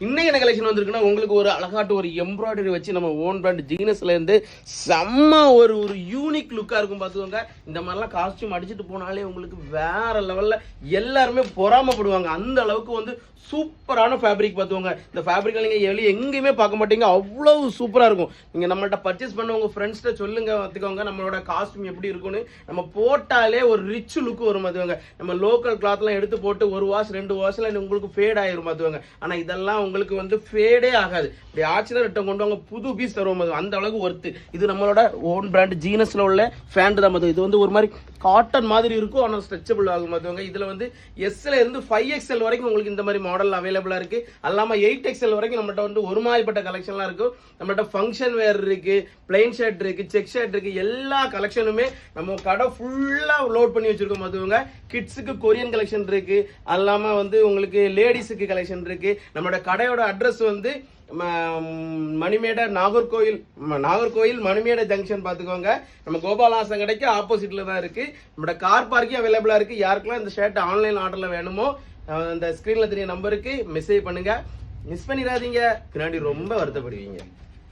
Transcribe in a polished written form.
இன்னைக்கு என்ன கலெக்ஷன் வந்திருக்குன்னா உங்களுக்கு ஒரு அழகாட்டு ஒரு எம்ப்ராய்டரி வச்சு நம்ம ஓன் பிராண்ட் ஜீனஸ்ல இருந்து செம்ம ஒரு ஒரு யூனிக் லுக்கா இருக்கும் பார்த்துக்கோங்க. இந்த மாதிரிலாம் காஸ்டியூம் அடிச்சுட்டு போனாலே உங்களுக்கு வேற லெவல்ல எல்லாருமே பொறாமப்படுவாங்க. அந்த அளவுக்கு வந்து சூப்பரான ஃபேப்ரிக் பார்த்துக்கோங்க. இந்த ஃபேப்ரிக் நீங்கள் வெளியே எங்கேயுமே பார்க்க மாட்டீங்க, அவ்வளவு சூப்பராக இருக்கும். நீங்கள் நம்மள்ட்ட பர்ச்சேஸ் பண்ண உங்கள் ஃப்ரெண்ட்ஸ்கிட்ட சொல்லுங்க பார்த்துக்கோங்க நம்மளோட காஸ்டியூம் எப்படி இருக்குன்னு. நம்ம போட்டாலே ஒரு ரிச் லுக் வரும் பார்த்துக்கோங்க. நம்ம லோக்கல் கிளாத்லாம் எடுத்து போட்டு ஒரு வாஷ் 2 வாஷில் உங்களுக்கு ஃபேட் ஆயிரும் பார்த்துக்கோங்க. ஆனால் இதெல்லாம் உங்களுக்கு வந்து ஃபேடே ஆகாது. இப்படி ஆச்சுன்னா ரிட்டன் கொண்டு வாங்க, புது பீஸ் தருவோம். அந்த அளவுக்கு ஒர்த்து. இது நம்மளோட ஓன் பிராண்ட் ஜீனஸ்ல உள்ள ஃபேண்ட் தான் பார்த்துக்கோங்க. இது வந்து ஒரு மாதிரி காட்டன் மாதிரி இருக்கும், ஆனால் ஸ்ட்ரெச்சபிள் ஆகும் பார்த்துக்கோங்க. இதில் வந்து எஸ்ல இருந்து 5XL வரைக்கும் உங்களுக்கு இந்த மாதிரி மாடல் அவைலபிளா இருக்கு. அல்லாம 8XL வரைக்கும் நம்மகிட்ட வந்து ஒரு மாதிரிப்பட்ட கலெக்ஷன்லாம் இருக்கு. நம்மகிட்ட ஃபங்க்ஷன் வேர் இருக்கு, பிளைன் ஷர்ட் இருக்கு, செக் ஷர்ட் இருக்கு. எல்லா கலெக்ஷனுமே நம்ம கடை ஃபுல்லா லோட் பண்ணி வச்சிருக்கோம் பார்த்துக்கோங்க. கிட்ஸுக்கு கொரியன் கலெக்ஷன் இருக்கு, அல்லாம வந்து உங்களுக்கு லேடிஸுக்கு கலெக்ஷன் இருக்கு. நம்மளோட கடையோட அட்ரஸ் வந்து மணிமேடை நாகர்கோயில் மணிமேடை ஜங்ஷன் பார்த்துக்கோங்க. நம்ம கோபாலநாசன் கடைக்கு ஆப்போசிட்ல தான் இருக்கு. நம்மளோட கார் பார்க்கிங் அவைலபிளா இருக்கு. யாருக்கெல்லாம் இந்த ஷர்ட் ஆன்லைன் ஆர்டர்ல வேணுமோ அந்த ஸ்கிரீன்ல தெரிய நம்பருக்கு மெசேஜ் பண்ணுங்க. மிஸ் பண்ணிடாதீங்க, பின்னாடி ரொம்ப வருத்தப்படுவீங்க.